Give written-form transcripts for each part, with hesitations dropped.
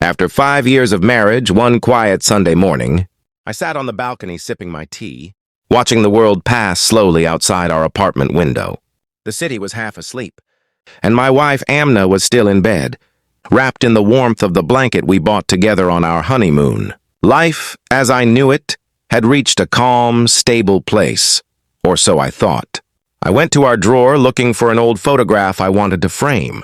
After 5 years of marriage, one quiet Sunday morning, I sat on the balcony sipping my tea, watching the world pass slowly outside our apartment window. The city was half asleep, and my wife Amna was still in bed, wrapped in the warmth of the blanket we bought together on our honeymoon. Life, as I knew it, had reached a calm, stable place, or so I thought. I went to our drawer looking for an old photograph I wanted to frame.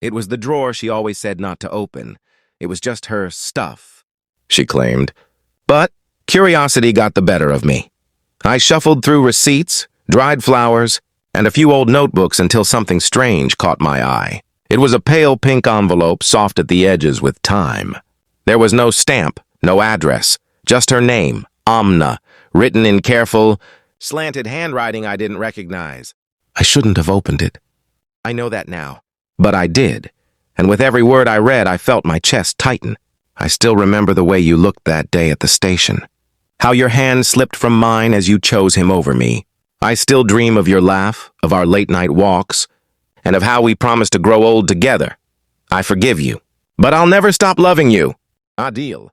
It was the drawer she always said not to open. It was just her stuff, she claimed. But curiosity got the better of me. I shuffled through receipts, dried flowers, and a few old notebooks until something strange caught my eye. It was a pale pink envelope, soft at the edges with time. There was no stamp, no address, just her name, Amna, written in careful, slanted handwriting I didn't recognize. I shouldn't have opened it. I know that now, but I did, and with every word I read, I felt my chest tighten. I still remember the way you looked that day at the station, how your hand slipped from mine as you chose him over me. I still dream of your laugh, of our late-night walks, and of how we promised to grow old together. I forgive you, but I'll never stop loving you. Adil.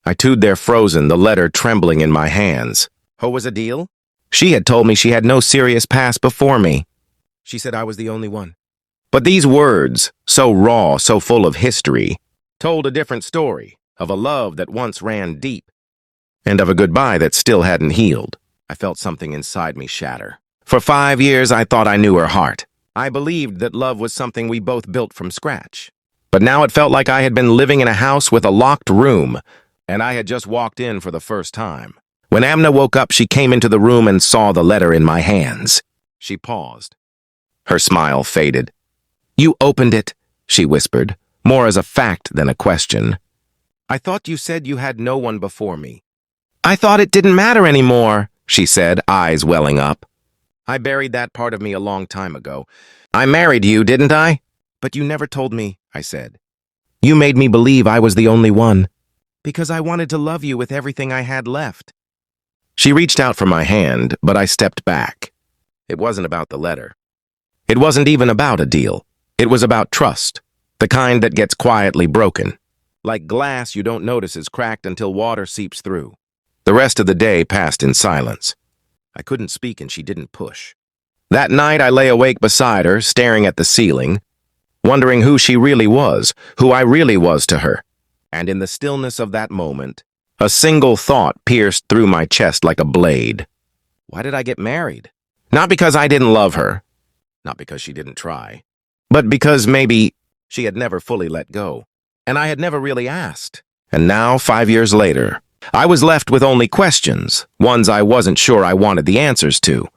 I stood there frozen, the letter trembling in my hands. Who was Adil? She had told me she had no serious past before me. She said I was the only one. But these words, so raw, so full of history, told a different story, of a love that once ran deep, and of a goodbye that still hadn't healed. I felt something inside me shatter. For 5 years, I thought I knew her heart. I believed that love was something we both built from scratch. But now it felt like I had been living in a house with a locked room, and I had just walked in for the first time. When Amna woke up, she came into the room and saw the letter in my hands. She paused. Her smile faded. You opened it, she whispered, more as a fact than a question. I thought you said you had no one before me. I thought it didn't matter anymore, she said, eyes welling up. I buried that part of me a long time ago. I married you, didn't I? But you never told me, I said. You made me believe I was the only one, because I wanted to love you with everything I had left. She reached out for my hand, but I stepped back. It wasn't about the letter. It wasn't even about Adil. It was about trust, the kind that gets quietly broken. Like glass you don't notice is cracked until water seeps through. The rest of the day passed in silence. I couldn't speak and she didn't push. That night I lay awake beside her, staring at the ceiling, wondering who she really was, who I really was to her. And in the stillness of that moment, a single thought pierced through my chest like a blade. Why did I get married? Not because I didn't love her, not because she didn't try, but because maybe she had never fully let go, and I had never really asked. And now, 5 years later, I was left with only questions, ones I wasn't sure I wanted the answers to.